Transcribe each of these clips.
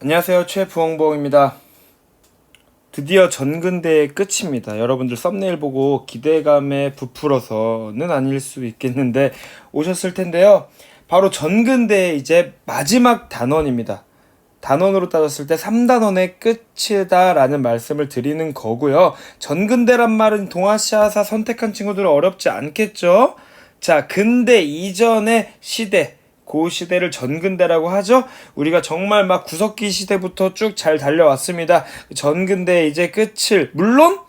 안녕하세요. 최부엉부엉입니다. 드디어 전근대의 끝입니다. 여러분들 썸네일 보고 기대감에 부풀어서는 아닐 수 있겠는데 오셨을 텐데요. 바로 전근대의 이제 마지막 단원입니다. 단원으로 따졌을 때 3단원의 끝이다라는 말씀을 드리는 거고요. 전근대란 말은 동아시아사 선택한 친구들은 어렵지 않겠죠? 자, 근대 이전의 시대, 그 시대를 전근대라고 하죠. 우리가 정말 막 구석기 시대부터 쭉 잘 달려왔습니다. 전근대의 이제 끝을, 물론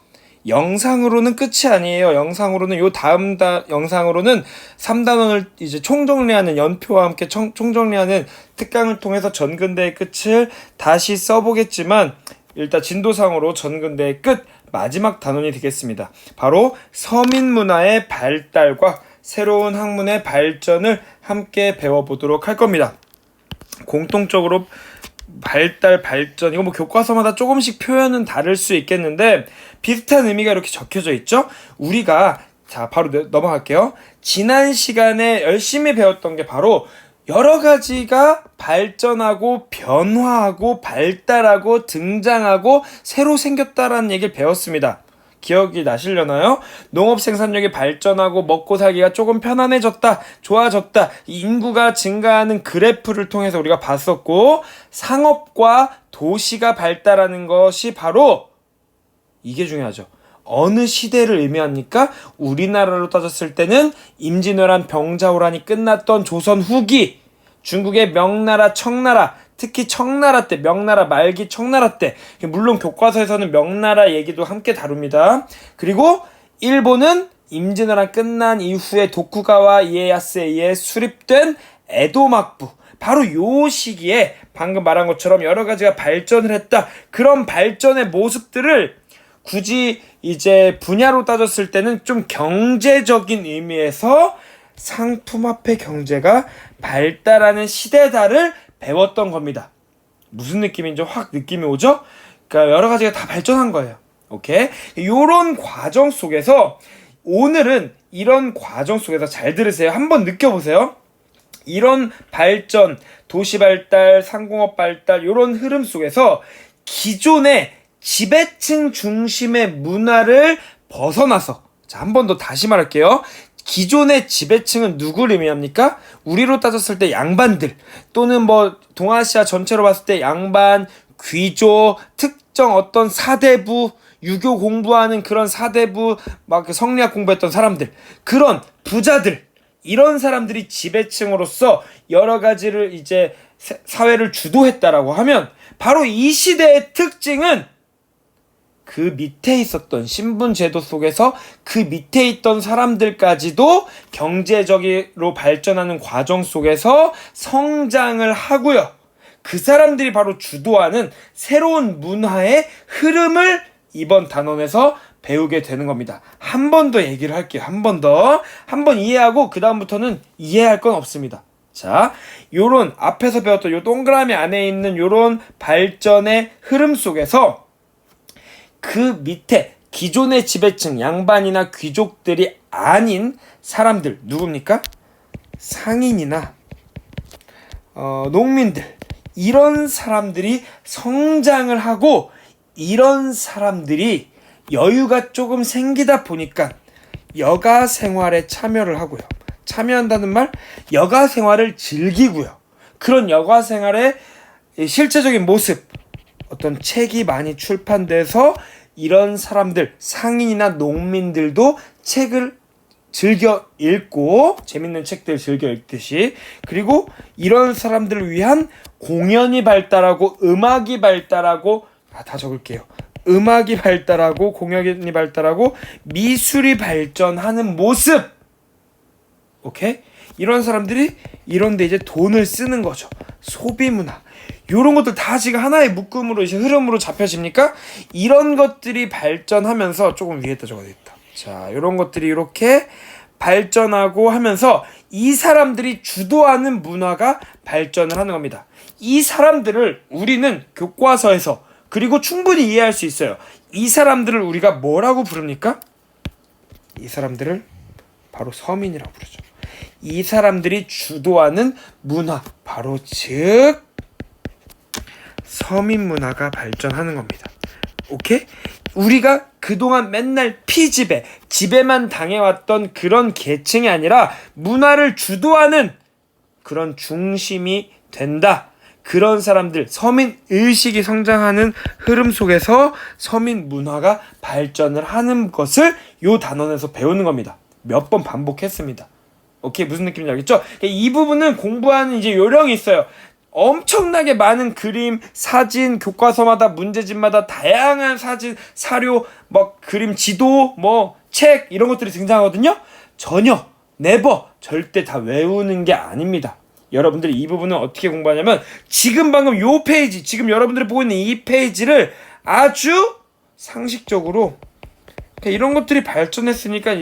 영상으로는 끝이 아니에요. 영상으로는 요 다음 영상으로는 3단원을 이제 총정리하는 연표와 함께 총정리하는 특강을 통해서 전근대의 끝을 다시 써보겠지만, 일단 진도상으로 전근대의 끝 마지막 단원이 되겠습니다. 바로 서민문화의 발달과 새로운 학문의 발전을 함께 배워보도록 할 겁니다. 공통적으로 발전, 이거 뭐 교과서마다 조금씩 표현은 다를 수 있겠는데 비슷한 의미가 이렇게 적혀져 있죠. 우리가 자 바로 넘어갈게요. 지난 시간에 열심히 배웠던 게 바로 여러 가지가 발전하고 변화하고 발달하고 등장하고 새로 생겼다라는 얘기를 배웠습니다. 기억이 나시려나요? 농업 생산력이 발전하고 먹고 살기가 조금 편안해졌다, 좋아졌다, 인구가 증가하는 그래프를 통해서 우리가 봤었고, 상업과 도시가 발달하는 것이 바로 이게 중요하죠. 어느 시대를 의미합니까? 우리나라로 따졌을 때는 임진왜란 병자호란이 끝났던 조선 후기, 중국의 명나라, 청나라, 특히 청나라 때, 명나라 말기 청나라 때, 물론 교과서에서는 명나라 얘기도 함께 다룹니다. 그리고 일본은 임진왜란 끝난 이후에 도쿠가와 이에야스에 의해 수립된 에도 막부, 바로 요 시기에 방금 말한 것처럼 여러 가지가 발전을 했다. 그런 발전의 모습들을 굳이 이제 분야로 따졌을 때는 좀 경제적인 의미에서 상품화폐 경제가 발달하는 시대다를 배웠던 겁니다. 무슨 느낌인지 확 느낌이 오죠? 그러니까 여러 가지가 다 발전한 거예요. 오케이? 요런 과정 속에서 오늘은 이런 과정 속에서 잘 들으세요. 한번 느껴보세요. 이런 발전, 도시 발달, 상공업 발달 요런 흐름 속에서 기존의 지배층 중심의 문화를 벗어나서, 자, 한 번 더 다시 말할게요. 기존의 지배층은 누구를 의미합니까? 우리로 따졌을 때 양반들, 또는 뭐 동아시아 전체로 봤을 때 양반, 귀족, 특정 어떤 사대부, 유교 공부하는 그런 사대부, 막 성리학 공부했던 사람들, 그런 부자들, 이런 사람들이 지배층으로서 여러 가지를 이제 사회를 주도했다라고 하면, 바로 이 시대의 특징은 그 밑에 있었던 신분제도 속에서 그 밑에 있던 사람들까지도 경제적으로 발전하는 과정 속에서 성장을 하고요. 그 사람들이 바로 주도하는 새로운 문화의 흐름을 이번 단원에서 배우게 되는 겁니다. 한 번 더 얘기를 할게요. 한 번 이해하고 그 다음부터는 이해할 건 없습니다. 자, 요런 앞에서 배웠던 요 동그라미 안에 있는 요런 발전의 흐름 속에서 그 밑에 기존의 지배층, 양반이나 귀족들이 아닌 사람들, 누굽니까? 상인이나 농민들, 이런 사람들이 성장을 하고, 이런 사람들이 여유가 조금 생기다 보니까 여가 생활에 참여를 하고요. 참여한다는 말, 여가 생활을 즐기고요. 그런 여가 생활의 실제적인 모습, 어떤 책이 많이 출판돼서 이런 사람들, 상인이나 농민들도 책을 즐겨 읽고, 재밌는 책들 즐겨 읽듯이, 그리고 이런 사람들을 위한 공연이 발달하고, 음악이 발달하고, 다 적을게요. 음악이 발달하고, 공연이 발달하고, 미술이 발전하는 모습. 오케이? 이런 사람들이 이런데 이제 돈을 쓰는 거죠. 소비문화. 요런 것들 다 지금 하나의 묶음으로, 이제 흐름으로 잡혀집니까? 이런 것들이 발전하면서, 조금 위에다 적어야겠다. 자, 요런 것들이 이렇게 발전하고 하면서 이 사람들이 주도하는 문화가 발전을 하는 겁니다. 이 사람들을 우리는 교과서에서, 그리고 충분히 이해할 수 있어요. 이 사람들을 우리가 뭐라고 부릅니까? 이 사람들을 바로 서민이라고 부르죠. 이 사람들이 주도하는 문화, 바로 즉 서민 문화가 발전하는 겁니다. 오케이? 우리가 그동안 맨날 피지배, 지배만 당해왔던 그런 계층이 아니라 문화를 주도하는 그런 중심이 된다. 그런 사람들, 서민 의식이 성장하는 흐름 속에서 서민 문화가 발전을 하는 것을 요 단원에서 배우는 겁니다. 몇 번 반복했습니다. 오케이, 무슨 느낌인지 알겠죠? 이 부분은 공부하는 이제 요령이 있어요. 엄청나게 많은 그림, 사진, 교과서마다 문제집마다 다양한 사진, 사료, 뭐 그림, 지도, 뭐 책 이런 것들이 등장하거든요. 전혀, 네버, 절대 다 외우는 게 아닙니다. 여러분들이 이 부분은 어떻게 공부하냐면 지금 방금 요 페이지, 지금 여러분들이 보고 있는 이 페이지를 아주 상식적으로 이런 것들이 발전했으니까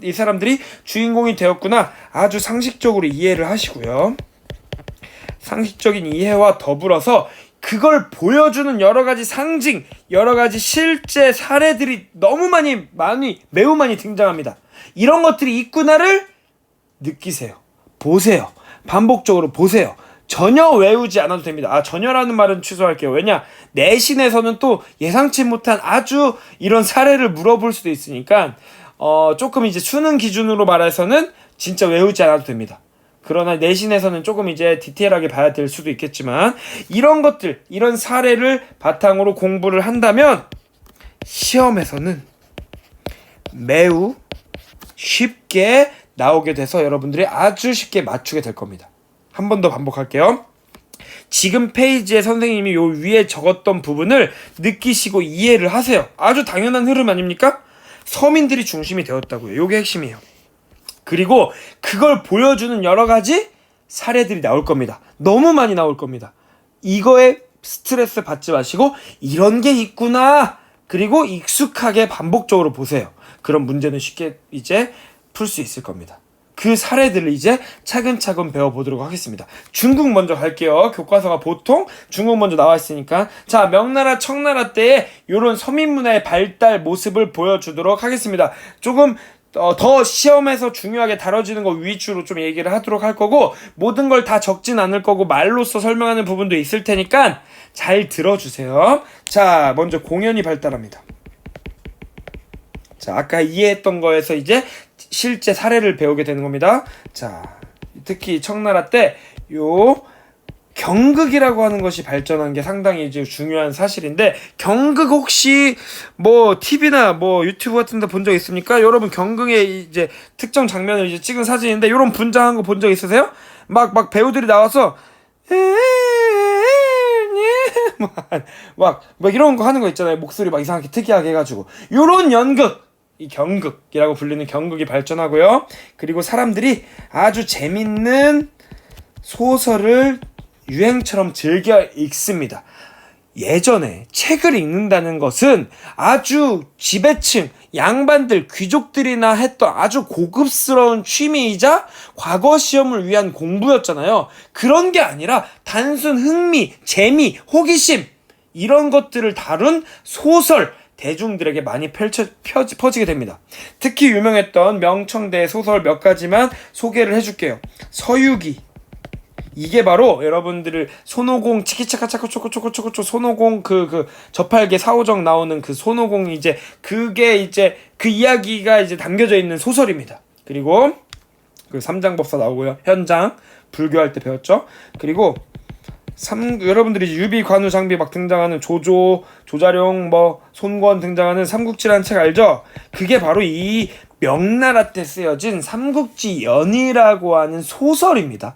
이 사람들이 주인공이 되었구나, 아주 상식적으로 이해를 하시고요. 상식적인 이해와 더불어서 그걸 보여주는 여러 가지 상징, 여러 가지 실제 사례들이 너무 매우 많이 등장합니다. 이런 것들이 있구나를 느끼세요. 보세요. 반복적으로 보세요. 전혀 외우지 않아도 됩니다. 전혀라는 말은 취소할게요. 왜냐? 내신에서는 또 예상치 못한 아주 이런 사례를 물어볼 수도 있으니까 조금 이제 수능 기준으로 말해서는 진짜 외우지 않아도 됩니다. 그러나 내신에서는 조금 이제 디테일하게 봐야 될 수도 있겠지만 이런 것들, 이런 사례를 바탕으로 공부를 한다면 시험에서는 매우 쉽게 나오게 돼서 여러분들이 아주 쉽게 맞추게 될 겁니다. 한 번 더 반복할게요. 지금 페이지에 선생님이 요 위에 적었던 부분을 느끼시고 이해를 하세요. 아주 당연한 흐름 아닙니까? 서민들이 중심이 되었다고요. 요게 핵심이에요. 그리고 그걸 보여주는 여러 가지 사례들이 나올 겁니다. 너무 많이 나올 겁니다. 이거에 스트레스 받지 마시고 이런 게 있구나. 그리고 익숙하게 반복적으로 보세요. 그럼 문제는 쉽게 이제 풀 수 있을 겁니다. 그 사례들을 이제 차근차근 배워보도록 하겠습니다. 중국 먼저 갈게요. 교과서가 보통 중국 먼저 나와 있으니까. 자, 명나라, 청나라 때의 이런 서민문화의 발달 모습을 보여주도록 하겠습니다. 조금 더 시험에서 중요하게 다뤄지는 거 위주로 좀 얘기를 하도록 할 거고, 모든 걸 다 적진 않을 거고 말로써 설명하는 부분도 있을 테니까 잘 들어주세요. 자, 먼저 공연이 발달합니다. 자, 아까 이해했던 거에서 이제 실제 사례를 배우게 되는 겁니다. 자, 특히 청나라 때 요 경극이라고 하는 것이 발전한 게 상당히 이제 중요한 사실인데, 경극 혹시 뭐 TV나 뭐 유튜브 같은 데 본 적 있습니까? 여러분, 경극의 이제 특정 장면을 이제 찍은 사진인데 요런 분장한 거 본 적 있으세요? 막 배우들이 나와서 막 이런 거 하는 거 있잖아요. 목소리 막 이상하게 특이하게 해가지고. 요런 연극, 이 경극이라고 불리는 경극이 발전하고요. 그리고 사람들이 아주 재밌는 소설을 유행처럼 즐겨 읽습니다. 예전에 책을 읽는다는 것은 아주 지배층, 양반들, 귀족들이나 했던 아주 고급스러운 취미이자 과거 시험을 위한 공부였잖아요. 그런 게 아니라 단순 흥미, 재미, 호기심, 이런 것들을 다룬 소설, 대중들에게 많이 퍼지게 됩니다. 특히 유명했던 명청대 소설 몇 가지만 소개를 해줄게요. 서유기. 이게 바로 여러분들을 손오공 치키차카차코초코초코초코 손오공 그 저팔계 사오정 나오는 그 손오공, 이제 그게 이제 그 이야기가 이제 담겨져 있는 소설입니다. 그리고 그 삼장법사 나오고요. 현장 불교할 때 배웠죠. 그리고 여러분들이 유비, 관우, 장비 막 등장하는 조자룡, 뭐 손권 등장하는 삼국지라는 책 알죠? 그게 바로 이 명나라 때 쓰여진 삼국지연이라고 하는 소설입니다.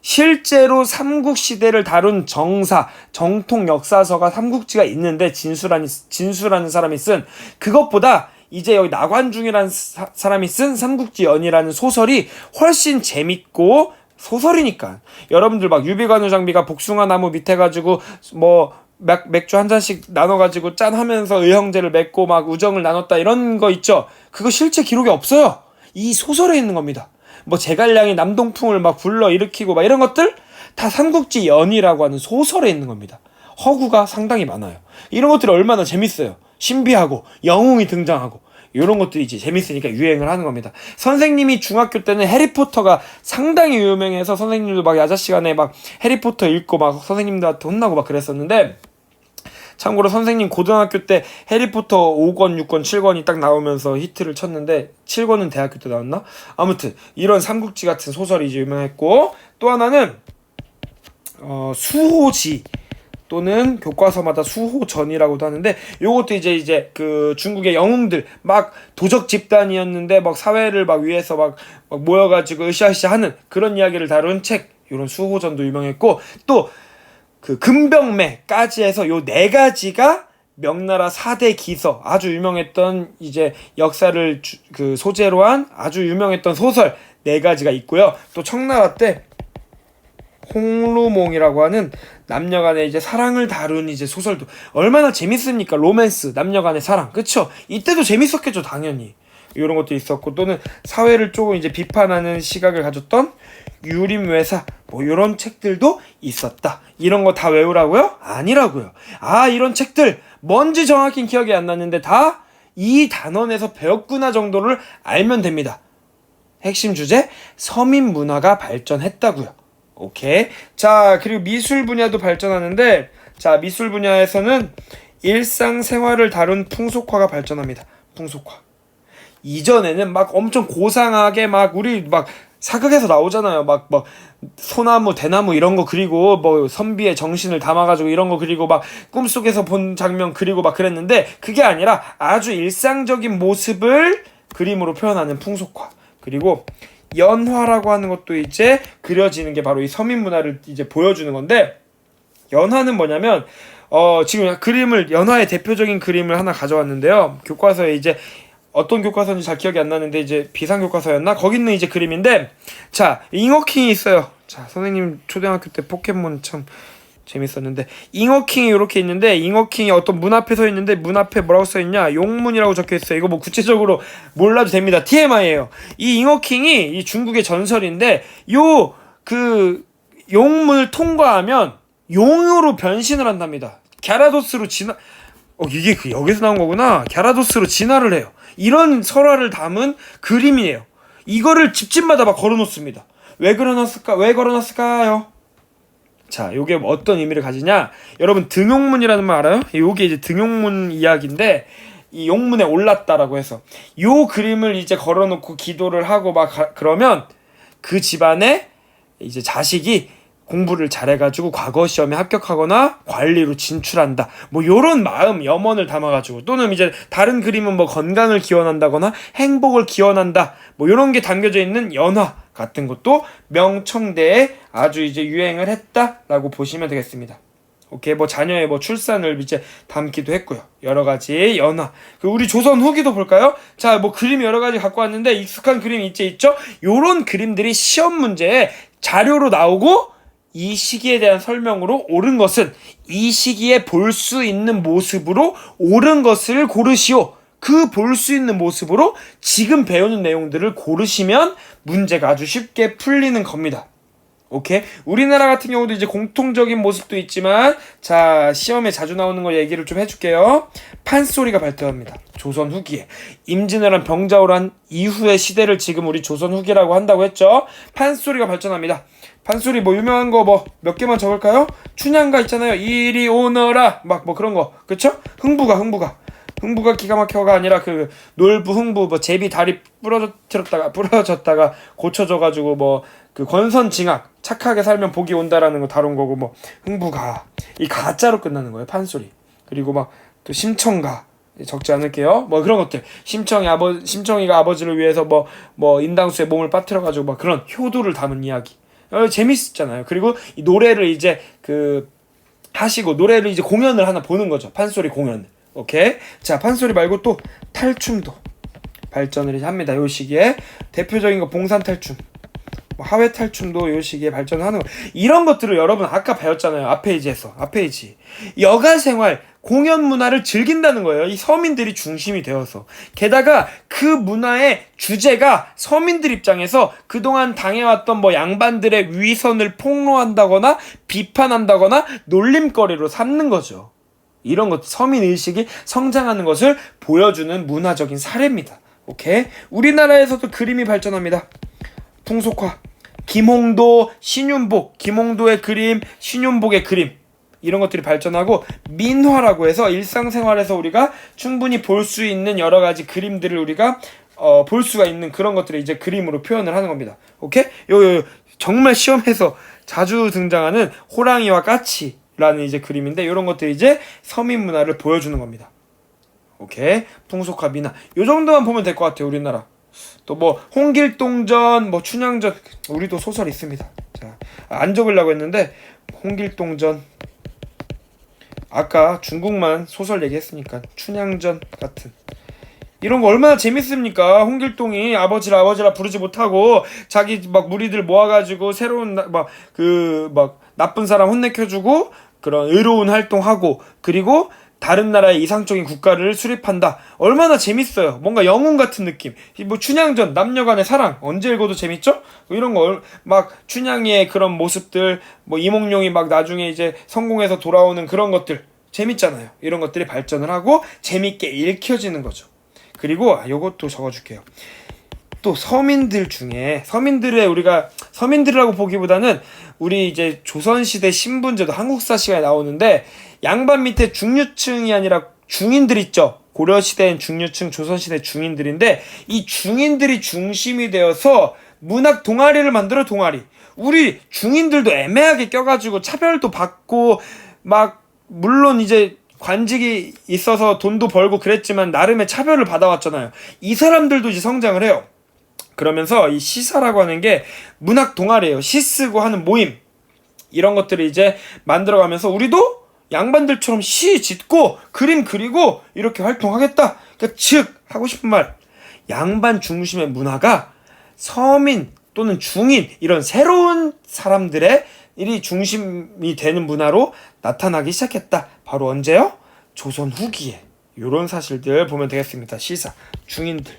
실제로 삼국시대를 다룬 정통 역사서가 삼국지가 있는데, 진수라는 사람이 쓴, 그것보다 이제 여기 나관중이라는 사람이 쓴 삼국지연이라는 소설이 훨씬 재밌고, 소설이니까 여러분들 막 유비관우 장비가 복숭아 나무 밑에 가지고 뭐 맥주 한 잔씩 나눠가지고 짠 하면서 의형제를 맺고 막 우정을 나눴다, 이런 거 있죠. 그거 실제 기록이 없어요. 이 소설에 있는 겁니다. 뭐 제갈량이 남동풍을 막 불러 일으키고 막 이런 것들 다 삼국지연이라고 하는 소설에 있는 겁니다. 허구가 상당히 많아요. 이런 것들이 얼마나 재밌어요. 신비하고 영웅이 등장하고 이런 것들이 이제 재밌으니까 유행을 하는 겁니다. 선생님이 중학교 때는 해리포터가 상당히 유명해서 선생님들도 막 야자 시간에 막 해리포터 읽고 막 선생님들한테 혼나고 막 그랬었는데, 참고로 선생님 고등학교 때 해리포터 5권, 6권, 7권이 딱 나오면서 히트를 쳤는데 7권은 대학교 때 나왔나? 아무튼 이런 삼국지 같은 소설이 이제 유명했고, 또 하나는 수호지 또는 교과서마다 수호전이라고도 하는데, 요것도 이제 그 중국의 영웅들 막 도적 집단이었는데 막 사회를 막 위해서 막 모여가지고 으쌰으쌰 하는 그런 이야기를 다룬 책, 요런 수호전도 유명했고, 또 그 금병매까지 해서 요 네 가지가 명나라 4대 기서, 아주 유명했던 이제 역사를 그 소재로 한 아주 유명했던 소설 네 가지가 있고요. 또 청나라 때 홍루몽이라고 하는 남녀간의 이제 사랑을 다룬 이제 소설도 얼마나 재밌습니까? 로맨스, 남녀간의 사랑, 그쵸? 이때도 재밌었겠죠, 당연히. 이런 것도 있었고, 또는 사회를 조금 이제 비판하는 시각을 가졌던 유림외사, 뭐 이런 책들도 있었다. 이런 거 다 외우라고요? 아니라고요. 이런 책들 뭔지 정확히 기억이 안 나는데 다 이 단원에서 배웠구나 정도를 알면 됩니다. 핵심 주제, 서민 문화가 발전했다고요. 오케이. 자, 그리고 미술 분야도 발전하는데, 자, 미술 분야에서는 일상생활을 다룬 풍속화가 발전합니다. 풍속화. 이전에는 막 엄청 고상하게 막 우리 막 사극에서 나오잖아요. 막 소나무, 대나무 이런 거 그리고 뭐 선비의 정신을 담아가지고 이런 거 그리고 막 꿈속에서 본 장면 그리고 막 그랬는데, 그게 아니라 아주 일상적인 모습을 그림으로 표현하는 풍속화. 그리고 연화라고 하는 것도 이제 그려지는 게 바로 이 서민 문화를 이제 보여주는 건데, 연화는 뭐냐면 지금 그림을, 연화의 대표적인 그림을 하나 가져왔는데요. 교과서에 이제 어떤 교과서인지 잘 기억이 안 나는데 이제 비상교과서였나? 거기 있는 이제 그림인데, 자, 잉어킹이 있어요. 자, 선생님 초등학교 때 포켓몬 참 재밌었는데, 잉어킹이 이렇게 있는데, 잉어킹이 어떤 문 앞에 서 있는데, 문 앞에 뭐라고 써있냐? 용문이라고 적혀있어요. 이거 뭐 구체적으로 몰라도 됩니다. TMI예요. 이 잉어킹이 이 중국의 전설인데, 그 용문을 통과하면 용으로 변신을 한답니다. 갸라도스로 이게 그 여기서 나온 거구나. 갸라도스로 진화를 해요. 이런 설화를 담은 그림이에요. 이거를 집집마다 막 걸어놓습니다. 왜 걸어놨을까요? 자, 요게 어떤 의미를 가지냐? 여러분, 등용문이라는 말 알아요? 요게 이제 등용문 이야기인데, 이 용문에 올랐다라고 해서 요 그림을 이제 걸어놓고 기도를 하고 막 그러면 그 집안에 이제 자식이 공부를 잘해가지고 과거 시험에 합격하거나 관리로 진출한다. 뭐 요런 마음, 염원을 담아가지고, 또는 이제 다른 그림은 뭐 건강을 기원한다거나 행복을 기원한다. 뭐 요런 게 담겨져 있는 연화 같은 것도 명청대에 아주 이제 유행을 했다라고 보시면 되겠습니다. 오케이, 뭐 자녀의 뭐 출산을 이제 담기도 했고요. 여러 가지 연화. 우리 조선 후기도 볼까요? 자, 뭐 그림 여러 가지 갖고 왔는데 익숙한 그림이 있죠? 요런 그림들이 시험 문제에 자료로 나오고, 이 시기에 대한 설명으로 옳은 것은 이 시기에 볼 수 있는 모습으로 옳은 것을 고르시오. 그 볼 수 있는 모습으로 지금 배우는 내용들을 고르시면 문제가 아주 쉽게 풀리는 겁니다. 오케이? 우리나라 같은 경우도 이제 공통적인 모습도 있지만, 자, 시험에 자주 나오는 거 얘기를 좀 해줄게요. 판소리가 발달합니다. 조선 후기에. 임진왜란 병자호란 이후의 시대를 지금 우리 조선 후기라고 한다고 했죠. 판소리가 발전합니다. 판소리 뭐 유명한 거 뭐 몇 개만 적을까요? 춘향가 있잖아요. 이리 오너라 막 뭐 그런 거, 그쵸? 흥부가 기가 막혀가 아니라 그 놀부 흥부 뭐 제비 다리 부러졌다가 고쳐져가지고 뭐 그 권선징악 착하게 살면 복이 온다라는 거 다룬 거고, 뭐 흥부가 이 가짜로 끝나는 거예요, 판소리. 그리고 막 또 심청가 적지 않을게요. 뭐 그런 것들. 심청이가 아버지를 위해서 뭐 인당수에 몸을 빠뜨려가지고 막 그런 효도를 담은 이야기. 재밌었잖아요. 그리고 이 노래를 이제 하시고 노래를 이제 공연을 하나 보는 거죠. 판소리 공연을. 오케이. 자, 판소리 말고 또 탈춤도 발전을 합니다. 요 시기에 대표적인 거 봉산탈춤, 하회 탈춤도 요 시기에 발전하는 거. 이런 것들을 여러분 아까 배웠잖아요. 앞 페이지. 여가 생활, 공연 문화를 즐긴다는 거예요. 이 서민들이 중심이 되어서. 게다가 그 문화의 주제가 서민들 입장에서 그동안 당해왔던 뭐 양반들의 위선을 폭로한다거나 비판한다거나 놀림거리로 삼는 거죠. 이런 것, 서민의식이 성장하는 것을 보여주는 문화적인 사례입니다. 오케이? 우리나라에서도 그림이 발전합니다. 풍속화. 김홍도, 신윤복, 김홍도의 그림, 신윤복의 그림, 이런 것들이 발전하고, 민화라고 해서 일상생활에서 우리가 충분히 볼 수 있는 여러 가지 그림들을 우리가 볼 수가 있는 그런 것들을 이제 그림으로 표현을 하는 겁니다. 오케이? 요 정말 시험에서 자주 등장하는 호랑이와 까치라는 이제 그림인데, 이런 것들이 이제 서민 문화를 보여주는 겁니다. 오케이? 풍속화, 민화, 요 정도만 보면 될 것 같아요. 우리나라. 또 뭐 홍길동전, 뭐 춘향전, 우리도 소설 있습니다. 자, 안 적으려고 했는데 홍길동전, 아까 중국만 소설 얘기했으니까 춘향전 같은 이런 거 얼마나 재밌습니까? 홍길동이 아버지라 부르지 못하고 자기 막 무리들 모아가지고 새로운 막 나쁜 사람 혼내켜주고 그런 의로운 활동하고, 그리고 다른 나라의 이상적인 국가를 수립한다. 얼마나 재밌어요. 뭔가 영웅 같은 느낌. 뭐 춘향전, 남녀간의 사랑, 언제 읽어도 재밌죠? 이런 거 막 춘향이의 그런 모습들, 뭐 이몽룡이 막 나중에 이제 성공해서 돌아오는 그런 것들 재밌잖아요. 이런 것들이 발전을 하고 재밌게 읽혀지는 거죠. 그리고 요것도 적어줄게요. 또 서민들 중에, 우리가 서민들이라고 보기보다는 우리 이제 조선시대 신분제도 한국사 시간에 나오는데, 양반 밑에 중류층이 아니라 중인들 있죠. 고려시대엔 중류층, 조선시대 중인들인데, 이 중인들이 중심이 되어서 문학 동아리를 만들어. 동아리. 우리 중인들도 애매하게 껴가지고 차별도 받고, 막 물론 이제 관직이 있어서 돈도 벌고 그랬지만 나름의 차별을 받아왔잖아요. 이 사람들도 이제 성장을 해요. 그러면서 이 시사라고 하는 게 문학 동아리예요. 시 쓰고 하는 모임, 이런 것들을 이제 만들어가면서 우리도 양반들처럼 시 짓고 그림 그리고 이렇게 활동하겠다. 그러니까 즉 하고 싶은 말, 양반 중심의 문화가 서민 또는 중인, 이런 새로운 사람들의 일이 중심이 되는 문화로 나타나기 시작했다. 바로 언제요? 조선 후기에. 이런 사실들 보면 되겠습니다. 시사, 중인들.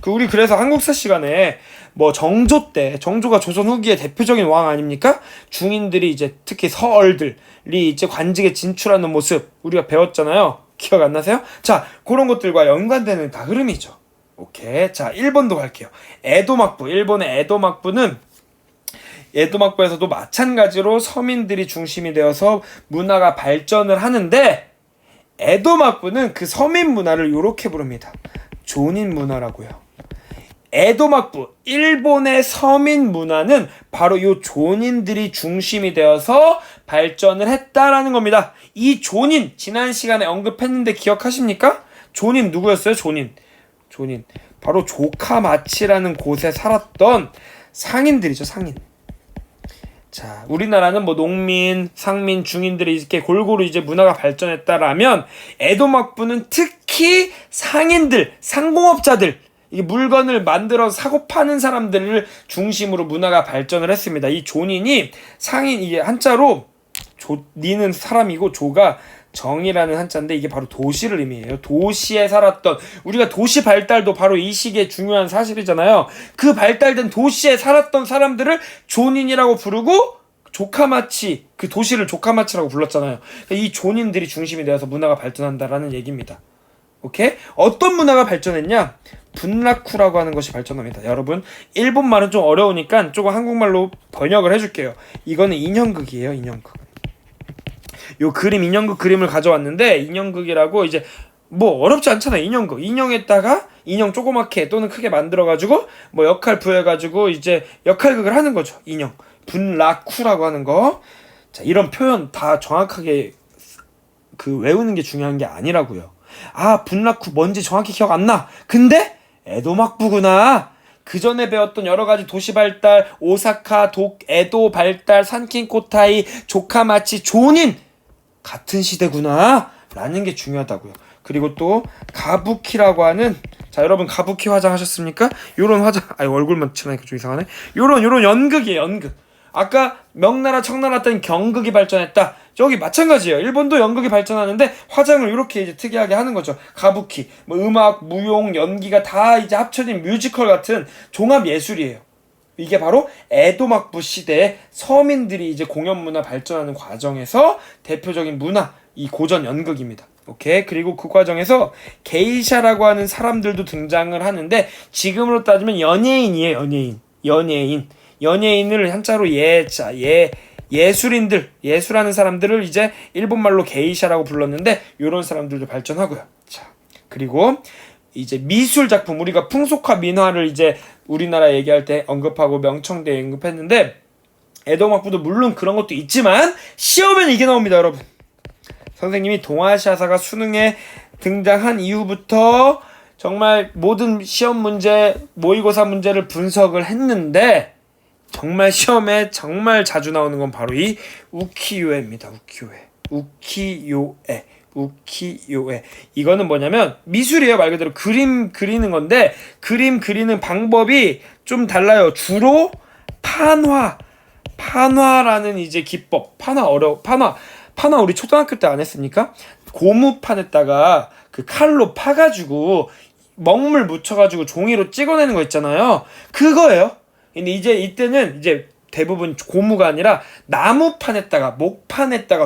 우리 그래서 한국사 시간에 뭐 정조 때, 정조가 조선 후기의 대표적인 왕 아닙니까? 중인들이 이제 특히 서얼들이 이제 관직에 진출하는 모습 우리가 배웠잖아요. 기억 안 나세요? 자, 그런 것들과 연관되는 다 흐름이죠. 오케이. 자, 1번도 갈게요. 에도막부. 일본의 에도막부에서도 마찬가지로 서민들이 중심이 되어서 문화가 발전을 하는데, 에도막부는 그 서민 문화를 이렇게 부릅니다. 조닌 문화라고요. 에도막부, 일본의 서민 문화는 바로 이 조닌들이 중심이 되어서 발전을 했다라는 겁니다. 이 조닌, 지난 시간에 언급했는데 기억하십니까? 조닌 누구였어요? 조닌. 바로 조카마치라는 곳에 살았던 상인들이죠, 상인. 자, 우리나라는 뭐 농민, 상민, 중인들이 이렇게 골고루 이제 문화가 발전했다라면, 에도막부는 특히 상인들, 상공업자들, 이 물건을 만들어서 사고 파는 사람들을 중심으로 문화가 발전을 했습니다. 이 조닌이 상인, 이게 한자로 니는 사람이고 조가 정이라는 한자인데, 이게 바로 도시를 의미해요. 도시에 살았던, 우리가 도시 발달도 바로 이 시기에 중요한 사실이잖아요. 그 발달된 도시에 살았던 사람들을 조닌이라고 부르고, 조카마치, 그 도시를 조카마치라고 불렀잖아요. 이 조닌들이 중심이 되어서 문화가 발전한다라는 얘기입니다. 오케이? 어떤 문화가 발전했냐? 분라쿠라고 하는 것이 발전합니다. 여러분, 일본 말은 좀 어려우니까 조금 한국말로 번역을 해줄게요. 이거는 인형극이에요, 인형극. 요 그림, 인형극 그림을 가져왔는데, 인형극이라고 이제 뭐 어렵지 않잖아요. 인형극, 인형에다가 인형 조그맣게 또는 크게 만들어가지고 뭐 역할 부여해가지고 이제 역할극을 하는 거죠. 인형, 분라쿠라고 하는 거. 자, 이런 표현 다 정확하게 외우는 게 중요한 게 아니라고요. 아, 분라쿠 뭔지 정확히 기억 안 나. 근데 에도막부구나. 그 전에 배웠던 여러 가지 도시 발달, 오사카, 에도 발달, 산킨코타이, 조카마치, 조닌, 같은 시대구나 라는 게 중요하다고요. 그리고 또 가부키라고 하는, 자, 여러분 가부키 화장 하셨습니까? 요런 화장, 얼굴만 칠하니까 좀 이상하네. 요런 연극이에요, 연극. 아까 명나라, 청나라 때는 경극이 발전했다. 저기 마찬가지예요. 일본도 연극이 발전하는데 화장을 이렇게 이제 특이하게 하는 거죠. 가부키, 뭐 음악, 무용, 연기가 다 이제 합쳐진 뮤지컬 같은 종합 예술이에요. 이게 바로 에도막부 시대에 서민들이 이제 공연 문화 발전하는 과정에서 대표적인 문화, 이 고전 연극입니다. 오케이. 그리고 그 과정에서 게이샤라고 하는 사람들도 등장을 하는데 지금으로 따지면 연예인이에요. 연예인을 한자로 예술하는 사람들을 이제 일본말로 게이샤라고 불렀는데 요런 사람들도 발전하고요. 자, 그리고 이제 미술 작품, 우리가 풍속화 민화를 이제 우리나라 얘기할 때 언급하고 명청대 언급했는데 에도막부도 물론 그런 것도 있지만 시험엔 이게 나옵니다, 여러분. 선생님이 동아시아사가 수능에 등장한 이후부터 정말 모든 시험 문제, 모의고사 문제를 분석을 했는데 정말 시험에 정말 자주 나오는 건 바로 이 우키요에입니다. 우키요에. 이거는 뭐냐면 미술이에요. 말 그대로 그림 그리는 건데 그림 그리는 방법이 좀 달라요. 주로 판화라는 이제 기법. 판화 우리 초등학교 때 안 했습니까? 고무판에다가 그 칼로 파가지고 먹물 묻혀가지고 종이로 찍어내는 거 있잖아요. 그거예요. 근데 이제 이때는 이제 대부분 고무가 아니라 나무판에다가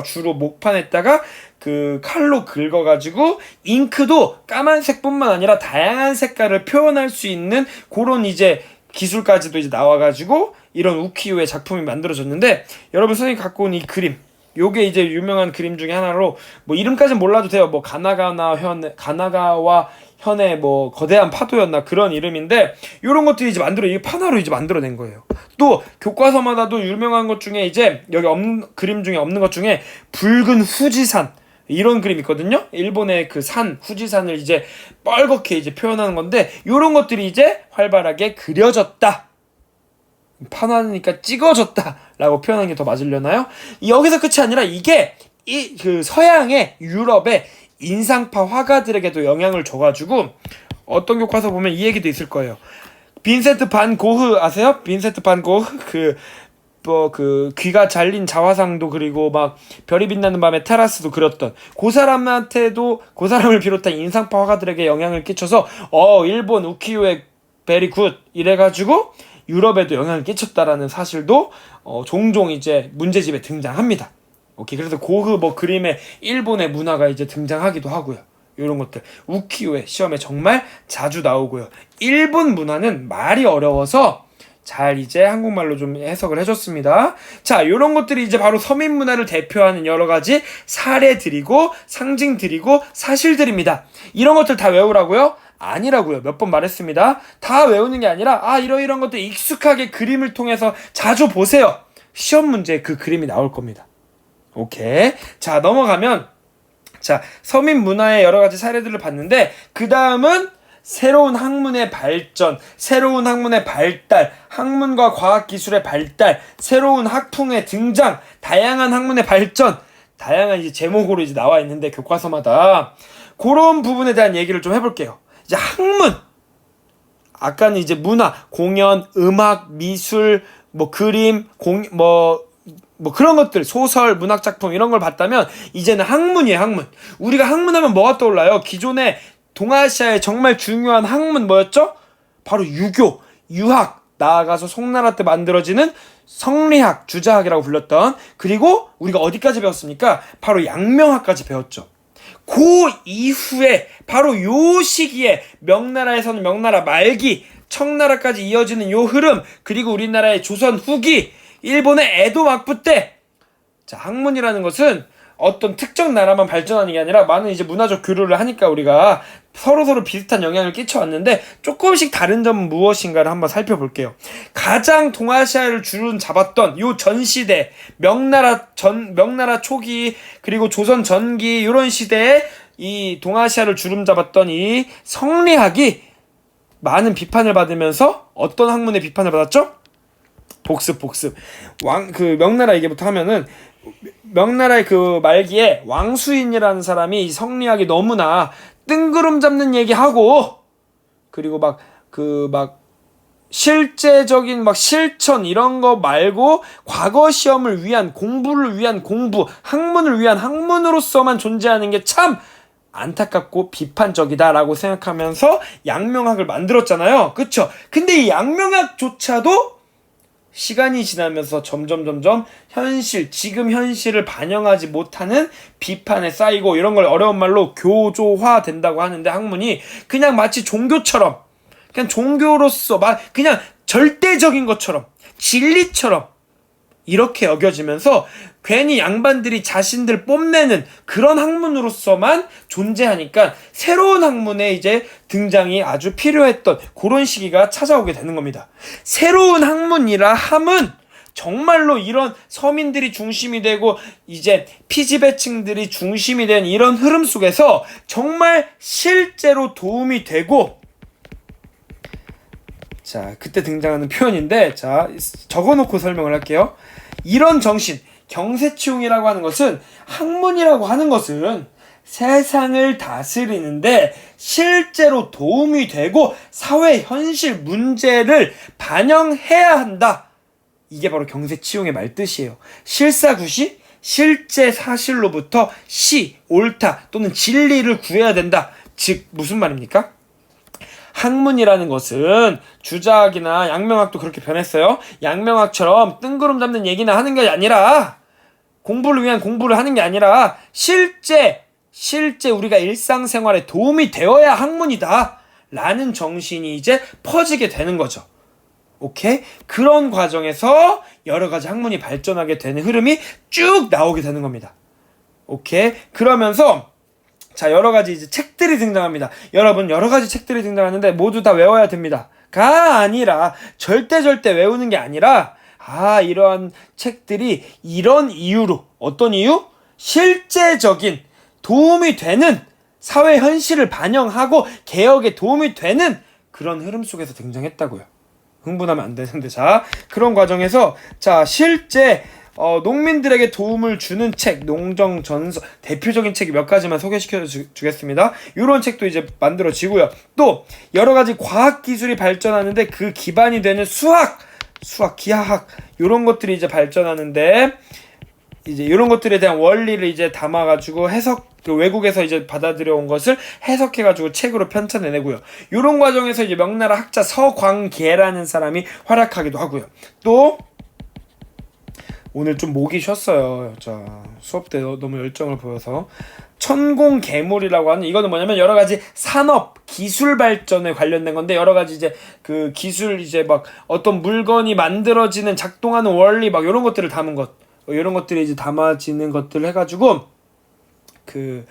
주로 목판에다가 그 칼로 긁어가지고 잉크도 까만색뿐만 아니라 다양한 색깔을 표현할 수 있는 그런 이제 기술까지도 이제 나와가지고 이런 우키요의 작품이 만들어졌는데 여러분 선생님이 갖고 온 이 그림 요게 이제 유명한 그림 중에 하나로 뭐 이름까지는 몰라도 돼요. 뭐 가나가와 현의 뭐 거대한 파도였나 그런 이름인데 요런 것들이 이제 이게 판화로 이제 만들어낸 거예요. 또 교과서마다도 유명한 것 중에 이제 여기 그림 중에 없는 것 중에 붉은 후지산 이런 그림 있거든요. 일본의 그 후지산을 이제 빨갛게 이제 표현하는 건데 요런 것들이 이제 활발하게 그려졌다. 판화니까 찍어졌다라고 표현하는 게 더 맞으려나요? 여기서 끝이 아니라 이게 그 서양의 유럽의 인상파 화가들에게도 영향을 줘가지고 어떤 교과서 보면 이 얘기도 있을 거예요. 빈센트 반 고흐 아세요? 빈센트 반 고흐 그 귀가 잘린 자화상도 그리고 막 별이 빛나는 밤에 테라스도 그렸던 그 사람을 비롯한 인상파 화가들에게 영향을 끼쳐서 일본 우키요에 베리 굿 이래가지고 유럽에도 영향을 끼쳤다라는 사실도 종종 이제 문제집에 등장합니다. 오케이. 그래서 고흐 그림에 일본의 문화가 이제 등장하기도 하고요. 이런 것들 우키요에 시험에 정말 자주 나오고요. 일본 문화는 말이 어려워서 잘 이제 한국말로 좀 해석을 해줬습니다. 자, 이런 것들이 이제 바로 서민 문화를 대표하는 여러 가지 사례들이고 상징들이고 사실들입니다. 이런 것들 다 외우라고요? 아니라고요. 몇 번 말했습니다. 다 외우는 게 아니라 이런 것들 익숙하게 그림을 통해서 자주 보세요. 시험 문제에 그 그림이 나올 겁니다. 오케이. 자, 넘어가면 서민 문화의 여러 가지 사례들을 봤는데 그 다음은 새로운 학문의 발전, 새로운 학문의 발달, 학문과 과학기술의 발달, 새로운 학풍의 등장, 다양한 학문의 발전, 다양한 이제 제목으로 이제 나와 있는데 교과서마다 그런 부분에 대한 얘기를 좀 해볼게요. 이제 학문, 아까는 이제 문화, 공연, 음악, 미술, 그림, 그런 것들, 소설, 문학작품 이런 걸 봤다면 이제는 학문이에요. 학문. 우리가 학문하면 뭐가 떠올라요? 기존에 동아시아의 정말 중요한 학문 뭐였죠? 바로 유교, 유학, 나아가서 송나라 때 만들어지는 성리학, 주자학이라고 불렸던, 그리고 우리가 어디까지 배웠습니까? 바로 양명학까지 배웠죠. 그 이후에 바로 요 시기에 명나라에서는 명나라 말기, 청나라까지 이어지는 요 흐름, 그리고 우리나라의 조선 후기, 일본의 에도 막부 때, 학문이라는 것은 어떤 특정 나라만 발전하는 게 아니라 많은 이제 문화적 교류를 하니까 우리가 서로 비슷한 영향을 끼쳐왔는데 조금씩 다른 점은 무엇인가를 한번 살펴볼게요. 가장 동아시아를 주름 잡았던 요 전시대, 명나라 초기 그리고 조선 전기 이런 시대에 이 동아시아를 주름 잡았던 이 성리학이 많은 비판을 받으면서 어떤 학문의 비판을 받았죠? 복습. 명나라 얘기부터 하면은 명나라의 그 말기에 왕수인이라는 사람이 이 성리학이 너무나 뜬구름 잡는 얘기하고 그리고 실제적인 실천 이런 거 말고 과거 시험을 위한 공부를 위한 공부, 학문을 위한 학문으로서만 존재하는 게 참 안타깝고 비판적이다라고 생각하면서 양명학을 만들었잖아요. 그쵸? 근데 이 양명학조차도 시간이 지나면서 점점 현실, 지금 현실을 반영하지 못하는 비판에 쌓이고, 이런 걸 어려운 말로 교조화 된다고 하는데, 학문이 그냥 마치 종교처럼, 그냥 종교로서 그냥 절대적인 것처럼, 진리처럼 이렇게 여겨지면서 괜히 양반들이 자신들 뽐내는 그런 학문으로서만 존재하니까 새로운 학문의 이제 등장이 아주 필요했던 그런 시기가 찾아오게 되는 겁니다. 새로운 학문이라 함은 정말로 이런 서민들이 중심이 되고 이제 피지배층들이 중심이 된 이런 흐름 속에서 정말 실제로 도움이 되고, 자, 그때 등장하는 표현인데, 자, 적어놓고 설명을 할게요. 이런 정신, 경세치용이라고 하는 것은, 학문이라고 하는 것은 세상을 다스리는데 실제로 도움이 되고 사회 현실 문제를 반영해야 한다. 이게 바로 경세치용의 말뜻이에요. 실사구시, 실제 사실로부터 옳다 또는 진리를 구해야 된다. 즉 무슨 말입니까? 학문이라는 것은 주자학이나 양명학도 그렇게 변했어요. 양명학처럼 뜬구름 잡는 얘기나 하는 게 아니라, 공부를 위한 공부를 하는 게 아니라 실제 우리가 일상생활에 도움이 되어야 학문이다 라는 정신이 이제 퍼지게 되는 거죠. 오케이? 그런 과정에서 여러 가지 학문이 발전하게 되는 흐름이 쭉 나오게 되는 겁니다. 오케이? 그러면서 자, 여러 가지 이제 책들이 등장합니다. 여러분, 여러 가지 책들이 등장하는데 모두 다 외워야 됩니다. 가 아니라, 절대 외우는 게 아니라, 이러한 책들이 이런 이유로, 어떤 이유? 실제적인 도움이 되는, 사회 현실을 반영하고 개혁에 도움이 되는 그런 흐름 속에서 등장했다고요. 흥분하면 안 되는데, 자, 그런 과정에서, 자, 실제 농민들에게 도움을 주는 책, 농정전서, 대표적인 책 몇 가지만 소개시켜 주겠습니다. 이런 책도 이제 만들어지고요. 또 여러 가지 과학 기술이 발전하는데 그 기반이 되는 수학, 기하학 이런 것들이 이제 발전하는데, 이제 이런 것들에 대한 원리를 이제 담아가지고 외국에서 이제 받아들여 온 것을 해석해가지고 책으로 편찬해내고요. 이런 과정에서 이제 명나라 학자 서광계라는 사람이 활약하기도 하고요. 또 오늘 좀 목이 쉬었어요. 자, 수업 때 너무 열정을 보여서. 천공계물이라고 하는, 이거는 뭐냐면 여러 가지 산업, 기술 발전에 관련된 건데, 여러 가지 이제 그 기술, 이제 막 어떤 물건이 만들어지는, 작동하는 원리 막 이런 것들을 담은 것, 이런 것들이 이제 담아지는 것들을 해가지고, 그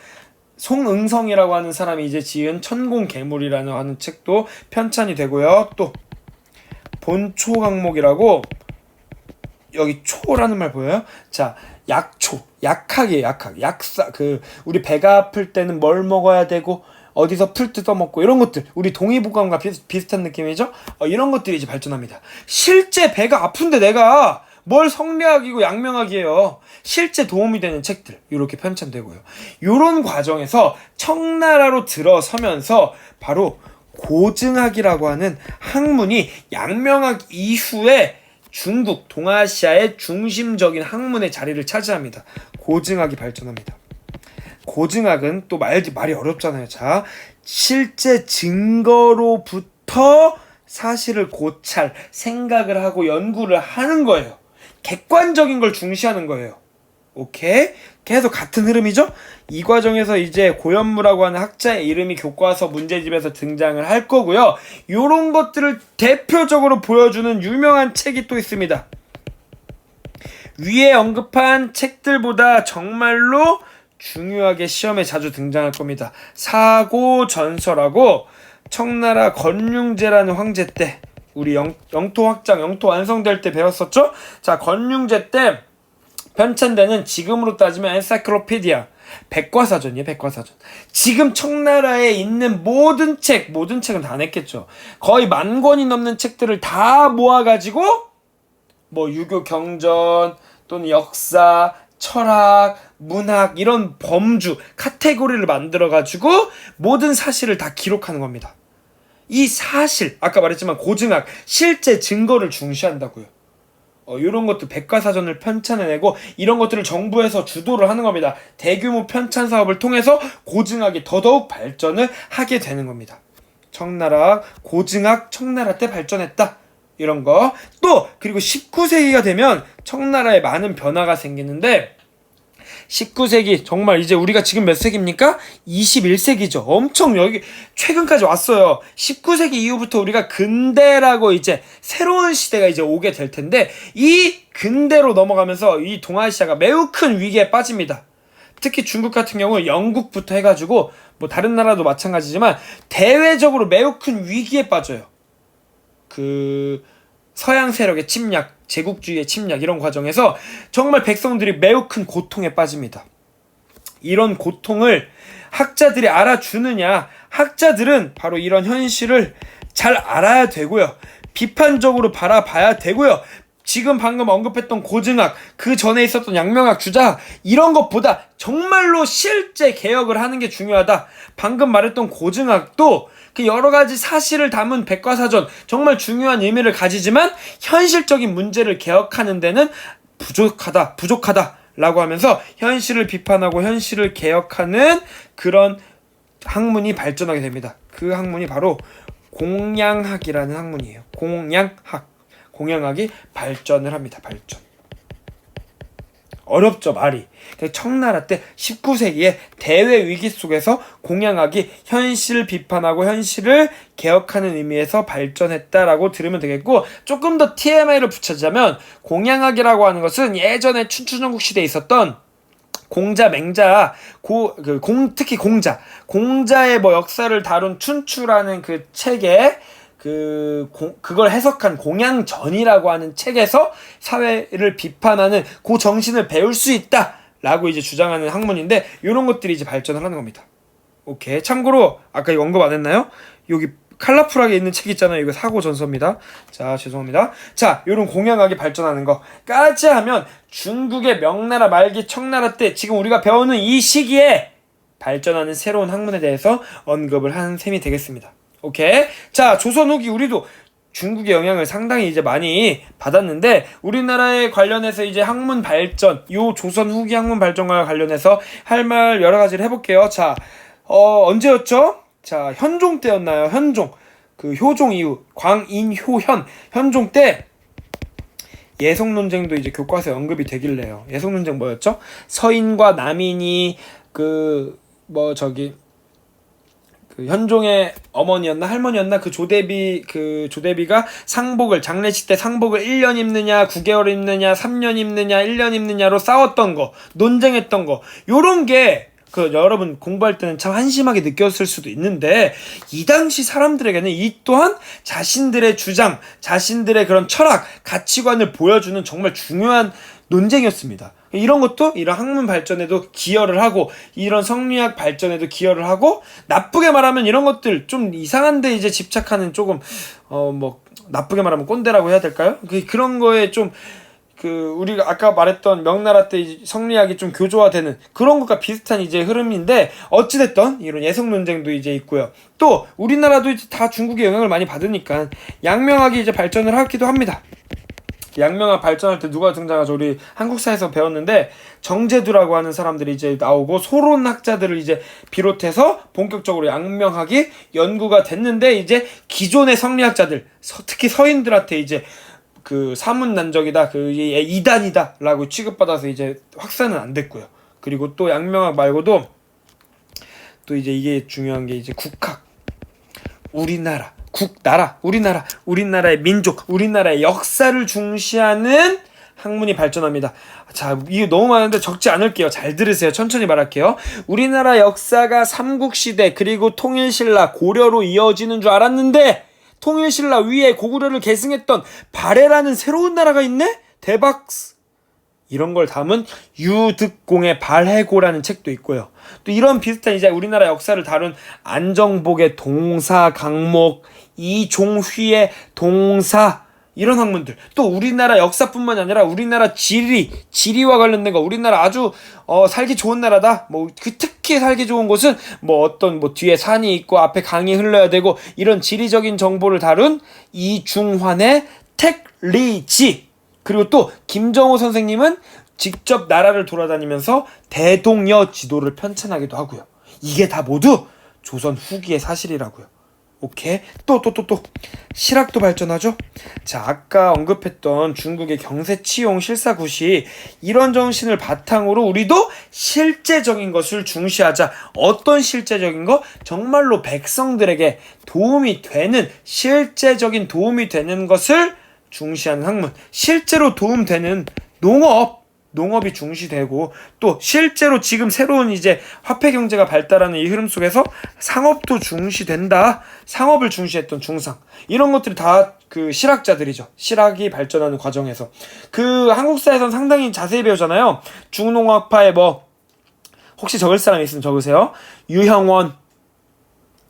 송응성이라고 하는 사람이 이제 지은 천공계물이라는 하는 책도 편찬이 되고요. 또 본초강목이라고, 여기 초라는 말 보여요? 자, 약초, 약학이에요. 약사, 우리 배가 아플 때는 뭘 먹어야 되고 어디서 풀 뜯어먹고 이런 것들, 우리 동의보감과 비슷한 느낌이죠? 이런 것들이 이제 발전합니다. 실제 배가 아픈데 내가 뭘 성리학이고 양명학이에요. 실제 도움이 되는 책들 이렇게 편찬되고요. 이런 과정에서 청나라로 들어서면서 바로 고증학이라고 하는 학문이 양명학 이후에 중국, 동아시아의 중심적인 학문의 자리를 차지합니다. 고증학이 발전합니다. 고증학은 또 말이 어렵잖아요. 자, 실제 증거로부터 사실을 고찰, 생각을 하고 연구를 하는 거예요. 객관적인 걸 중시하는 거예요. 오케이? 계속 같은 흐름이죠? 이 과정에서 이제 고연무라고 하는 학자의 이름이 교과서 문제집에서 등장을 할 거고요. 요런 것들을 대표적으로 보여주는 유명한 책이 또 있습니다. 위에 언급한 책들보다 정말로 중요하게 시험에 자주 등장할 겁니다. 사고전서라고, 청나라 건륭제라는 황제 때, 우리 영토 확장, 영토 완성될 때 배웠었죠? 자, 건륭제 때 편찬되는, 지금으로 따지면 엔사이클로피디아, 백과사전이에요. 백과사전. 지금 청나라에 있는 모든 책은 다 냈겠죠. 거의 10,000권이 넘는 책들을 다 모아가지고 뭐 유교 경전 또는 역사, 철학, 문학 이런 범주, 카테고리를 만들어가지고 모든 사실을 다 기록하는 겁니다. 이 사실, 아까 말했지만 고증학, 실제 증거를 중시한다고요. 이런 것들 백과사전을 편찬해내고 이런 것들을 정부에서 주도를 하는 겁니다. 대규모 편찬 사업을 통해서 고증학이 더더욱 발전을 하게 되는 겁니다. 청나라, 고증학 청나라 때 발전했다. 이런 거. 또 그리고 19세기가 되면 청나라에 많은 변화가 생기는데 19세기 정말 이제 우리가 지금 몇 세기입니까? 21세기죠. 엄청 여기 최근까지 왔어요. 19세기 이후부터 우리가 근대라고 이제 새로운 시대가 이제 오게 될 텐데 이 근대로 넘어가면서 이 동아시아가 매우 큰 위기에 빠집니다. 특히 중국 같은 경우 영국부터 해가지고 뭐 다른 나라도 마찬가지지만 대외적으로 매우 큰 위기에 빠져요. 그 서양 세력의 침략, 제국주의의 침략 이런 과정에서 정말 백성들이 매우 큰 고통에 빠집니다. 이런 고통을 학자들이 알아주느냐? 학자들은 바로 이런 현실을 잘 알아야 되고요. 비판적으로 바라봐야 되고요. 지금 방금 언급했던 고증학, 그 전에 있었던 양명학, 주자학 이런 것보다 정말로 실제 개혁을 하는 게 중요하다. 방금 말했던 고증학도 그 여러 가지 사실을 담은 백과사전 정말 중요한 의미를 가지지만 현실적인 문제를 개혁하는 데는 부족하다 라고 하면서 현실을 비판하고 현실을 개혁하는 그런 학문이 발전하게 됩니다. 그 학문이 바로 공양학이라는 학문이에요. 공양학이 발전을 합니다. 발전. 어렵죠, 말이. 청나라 때 19세기에 대외 위기 속에서 공양학이 현실 비판하고 현실을 개혁하는 의미에서 발전했다라고 들으면 되겠고, 조금 더 TMI를 붙여자면 공양학이라고 하는 것은 예전에 춘추전국 시대에 있었던 공자, 맹자, 특히 공자의 뭐 역사를 다룬 춘추라는 그 책에 그걸 해석한 공양전이라고 하는 책에서 사회를 비판하는 그 정신을 배울 수 있다라고 이제 주장하는 학문인데, 이런 것들이 이제 발전을 하는 겁니다. 오케이. 참고로 아까 이거 언급 안 했나요? 여기 컬러풀하게 있는 책 있잖아요. 이거 사고 전서입니다. 자, 죄송합니다. 자, 요런 공양학이 발전하는 거까지 하면 중국의 명나라 말기 청나라 때 지금 우리가 배우는 이 시기에 발전하는 새로운 학문에 대해서 언급을 하는 셈이 되겠습니다. 오케이. 자, 조선 후기 우리도 중국의 영향을 상당히 이제 많이 받았는데, 우리나라에 관련해서 이제 학문 발전, 요 조선 후기 학문 발전과 관련해서 할 말 여러 가지를 해볼게요. 자, 언제였죠? 자, 현종 때였나요? 현종. 그 효종 이후 광인효현 현종 때 예속 논쟁도 이제 교과서에 언급이 되길래요. 예속 논쟁 뭐였죠? 서인과 남인이 그 현종의 어머니였나 할머니였나 그 조대비가 상복을 장례식 때 상복을 1년 입느냐 9개월 입느냐 3년 입느냐 1년 입느냐로 싸웠던 거, 논쟁했던 거, 요런 게 여러분 공부할 때는 참 한심하게 느꼈을 수도 있는데, 이 당시 사람들에게는 이 또한 자신들의 주장, 자신들의 그런 철학, 가치관을 보여주는 정말 중요한 논쟁이었습니다. 이런 것도 이런 학문 발전에도 기여를 하고, 이런 성리학 발전에도 기여를 하고, 나쁘게 말하면 이런 것들 좀 이상한데 이제 집착하는 조금 나쁘게 말하면 꼰대라고 해야 될까요? 그런 거에 좀 우리가 아까 말했던 명나라 때 성리학이 좀 교조화되는 그런 것과 비슷한 이제 흐름인데, 어찌됐던 이런 예속 논쟁도 이제 있고요. 또 우리나라도 이제 다 중국의 영향을 많이 받으니까 양명학이 이제 발전을 하기도 합니다. 양명학 발전할 때 누가 등장하죠? 우리 한국사에서 배웠는데 정제두라고 하는 사람들이 이제 나오고, 소론학자들을 이제 비롯해서 본격적으로 양명학이 연구가 됐는데, 이제 기존의 성리학자들, 특히 서인들한테 이제 사문난적이다, 이단이다 라고 취급받아서 이제 확산은 안 됐고요. 그리고 또 양명학 말고도 또 이제 이게 중요한 게 이제 국학, 우리나라의 민족, 우리나라의 역사를 중시하는 학문이 발전합니다. 자, 이게 너무 많은데 적지 않을게요. 잘 들으세요. 천천히 말할게요. 우리나라 역사가 삼국시대 그리고 통일신라 고려로 이어지는 줄 알았는데, 통일신라 위에 고구려를 계승했던 발해라는 새로운 나라가 있네? 대박! 이런 걸 담은 유득공의 발해고라는 책도 있고요. 또 이런 비슷한 이제 우리나라 역사를 다룬 안정복의 동사 강목, 이종휘의 동사, 이런 학문들. 또 우리나라 역사뿐만 아니라 우리나라 지리와 관련된 거, 우리나라 아주 살기 좋은 나라다. 특히 살기 좋은 곳은 뒤에 산이 있고 앞에 강이 흘러야 되고, 이런 지리적인 정보를 다룬 이중환의 택리지. 그리고 또 김정호 선생님은 직접 나라를 돌아다니면서 대동여 지도를 편찬하기도 하고요. 이게 다 모두 조선 후기의 사실이라고요. 오케이. 또 실학도 발전하죠. 자, 아까 언급했던 중국의 경세치용 실사굿이 이런 정신을 바탕으로 우리도 실제적인 것을 중시하자. 어떤 실제적인 거? 정말로 백성들에게 도움이 되는, 실제적인 도움이 되는 것을 중시하는 학문. 실제로 도움되는 농업이 중시되고, 또 실제로 지금 새로운 이제 화폐 경제가 발달하는 이 흐름 속에서 상업도 중시된다. 상업을 중시했던 중상, 이런 것들이 다 그 실학자들이죠. 실학이 발전하는 과정에서 그 한국사에선 상당히 자세히 배우잖아요. 중농학파의 뭐 혹시 적을 사람 있으면 적으세요. 유형원,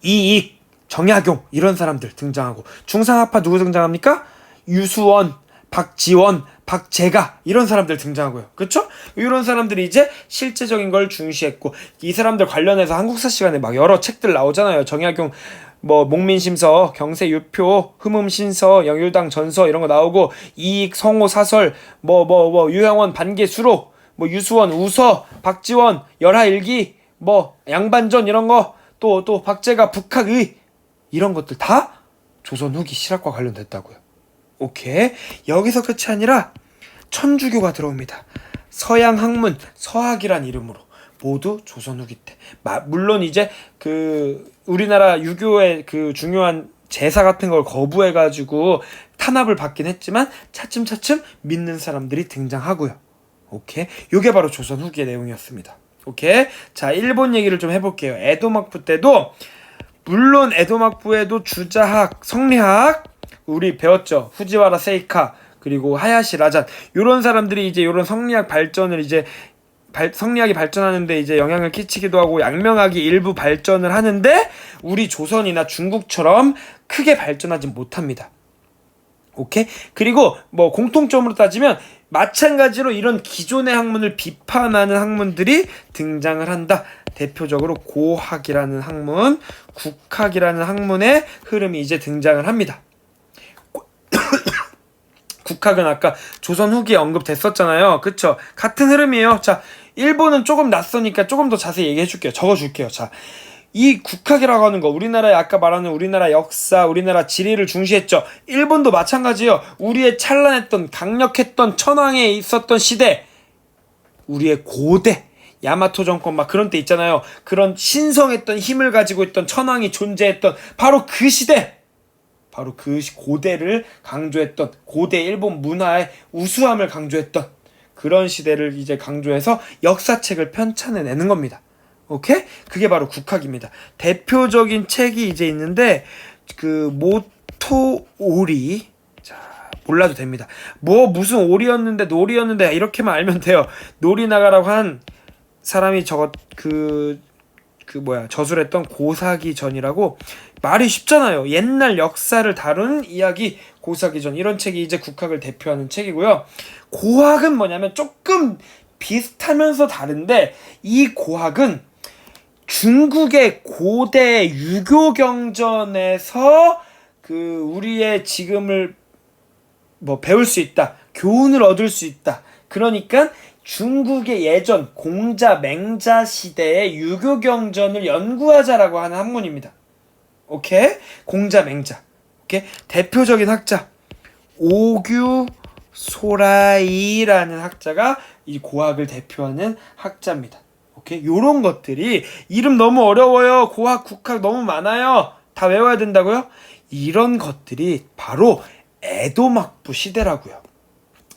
이익, 정약용, 이런 사람들 등장하고, 중상학파 누구 등장합니까? 유수원, 박지원, 박재가, 이런 사람들 등장하고요. 그쵸? 이런 사람들이 이제 실제적인 걸 중시했고, 이 사람들 관련해서 한국사 시간에 막 여러 책들 나오잖아요. 정약용 뭐 목민심서, 경세유표, 흠음신서, 영유당 전서, 이런 거 나오고, 이익, 성호 사설, 유형원 반계수록, 뭐 유수원 우서, 박지원 열하일기, 뭐 양반전, 이런 거, 또 박재가 북학의, 이런 것들 다 조선 후기 실학과 관련됐다고요. 오케이. 여기서 끝이 아니라 천주교가 들어옵니다. 서양 학문, 서학이란 이름으로 모두 조선 후기 때. 물론 이제 그 우리나라 유교의 그 중요한 제사 같은 걸 거부해가지고 탄압을 받긴 했지만 차츰차츰 믿는 사람들이 등장하고요. 오케이. 요게 바로 조선 후기의 내용이었습니다. 오케이. 자, 일본 얘기를 좀 해볼게요. 에도 막부 때도, 물론 에도 막부에도 주자학, 성리학, 우리 배웠죠. 후지와라 세이카, 그리고 하야시 라잔, 요런 사람들이 이제 요런 성리학 발전을 이제 성리학이 발전하는데 이제 영향을 끼치기도 하고, 양명학이 일부 발전을 하는데 우리 조선이나 중국처럼 크게 발전하지 못합니다. 오케이? 그리고 뭐 공통점으로 따지면 마찬가지로 이런 기존의 학문을 비판하는 학문들이 등장을 한다. 대표적으로 고학이라는 학문, 국학이라는 학문의 흐름이 이제 등장을 합니다. 국학은 아까 조선 후기에 언급됐었잖아요. 그쵸? 같은 흐름이에요. 자, 일본은 조금 낯서니까 조금 더 자세히 얘기해 줄게요. 적어줄게요. 자, 이 국학이라고 하는 거, 우리나라의 아까 말하는 우리나라 역사, 우리나라 지리를 중시했죠. 일본도 마찬가지예요. 우리의 찬란했던, 강력했던 천황에 있었던 시대, 우리의 고대, 야마토 정권 막 그런 때 있잖아요. 그런 신성했던 힘을 가지고 있던 천황이 존재했던 바로 그 시대, 바로 그 고대를 강조했던, 고대 일본 문화의 우수함을 강조했던 그런 시대를 이제 강조해서 역사책을 편찬해내는 겁니다. 오케이? 그게 바로 국학입니다. 대표적인 책이 이제 있는데, 그 모토 오리, 자, 몰라도 됩니다. 무슨 오리였는데 놀이였는데 이렇게만 알면 돼요. 놀이나가라고 한 사람이 저술했던 고사기전이라고. 말이 쉽잖아요. 옛날 역사를 다룬 이야기, 고사기전, 이런 책이 이제 국학을 대표하는 책이고요. 고학은 뭐냐면 조금 비슷하면서 다른데, 이 고학은 중국의 고대 유교 경전에서 그 우리의 지금을 뭐 배울 수 있다, 교훈을 얻을 수 있다. 그러니까 중국의 예전 공자, 맹자 시대의 유교 경전을 연구하자라고 하는 학문입니다. 오케이? 공자, 맹자. 오케이? 대표적인 학자 오규 소라이라는 학자가 이 고학을 대표하는 학자입니다. 오케이? 요런 것들이, 이름 너무 어려워요. 고학, 국학 너무 많아요. 다 외워야 된다고요? 이런 것들이 바로 에도 막부 시대라고요.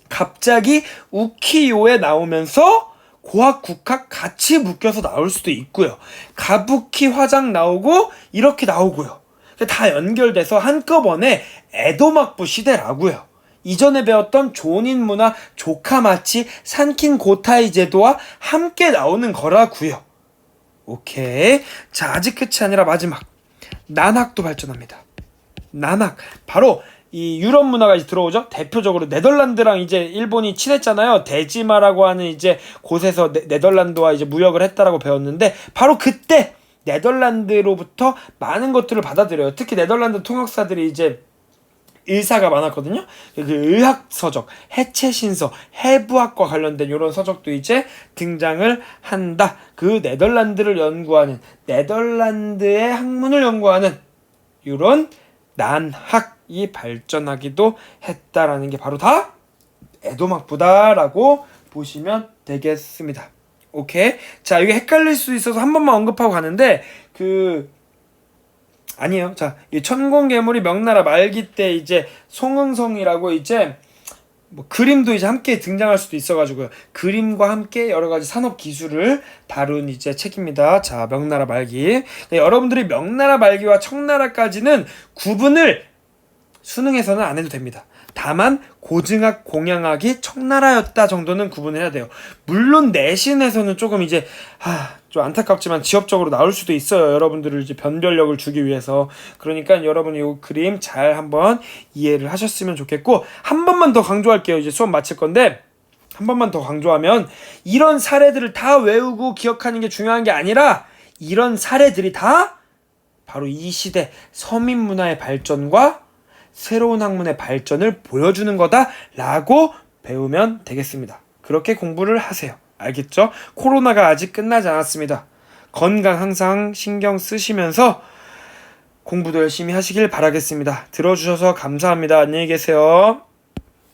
갑자기 우키요에 나오면서 고학, 국학 같이 묶여서 나올 수도 있고요. 가부키 화장 나오고 이렇게 나오고요. 다 연결돼서 한꺼번에 에도 막부 시대라고요. 이전에 배웠던 조닌 문화, 조카마치, 산킨 고타이 제도와 함께 나오는 거라고요. 오케이. 자, 아직 끝이 아니라 마지막. 난학도 발전합니다. 난학. 바로 이 유럽 문화가 이제 들어오죠. 대표적으로 네덜란드랑 이제 일본이 친했잖아요. 대지마라고 하는 이제 곳에서 네덜란드와 이제 무역을 했다라고 배웠는데, 바로 그때 네덜란드로부터 많은 것들을 받아들여요. 특히 네덜란드 통역사들이 이제 의사가 많았거든요. 그 의학 서적, 해체신서, 해부학과 관련된 이런 서적도 이제 등장을 한다. 그 네덜란드를 연구하는, 네덜란드의 학문을 연구하는 이런 난학이 발전하기도 했다라는 게 바로 다 에도막부다라고 보시면 되겠습니다. 오케이. 자, 이게 헷갈릴 수 있어서 한 번만 언급하고 가는데 아니에요. 자, 이 천공괴물이 명나라 말기 때 이제 송응성이라고 이제 뭐 그림도 이제 함께 등장할 수도 있어가지고요. 그림과 함께 여러 가지 산업 기술을 다룬 이제 책입니다. 자, 명나라 말기. 네, 여러분들이 명나라 말기와 청나라까지는 구분을 수능에서는 안 해도 됩니다. 다만 고증학, 공양학이 청나라였다 정도는 구분을 해야 돼요. 물론 내신에서는 조금 이제 좀 안타깝지만 지엽적으로 나올 수도 있어요. 여러분들을 이제 변별력을 주기 위해서. 그러니까 여러분이 이 그림 잘 한번 이해를 하셨으면 좋겠고, 한 번만 더 강조할게요. 이제 수업 마칠 건데 한 번만 더 강조하면, 이런 사례들을 다 외우고 기억하는 게 중요한 게 아니라 이런 사례들이 다 바로 이 시대 서민 문화의 발전과 새로운 학문의 발전을 보여주는 거다라고 배우면 되겠습니다. 그렇게 공부를 하세요. 알겠죠? 코로나가 아직 끝나지 않았습니다. 건강 항상 신경 쓰시면서 공부도 열심히 하시길 바라겠습니다. 들어주셔서 감사합니다. 안녕히 계세요.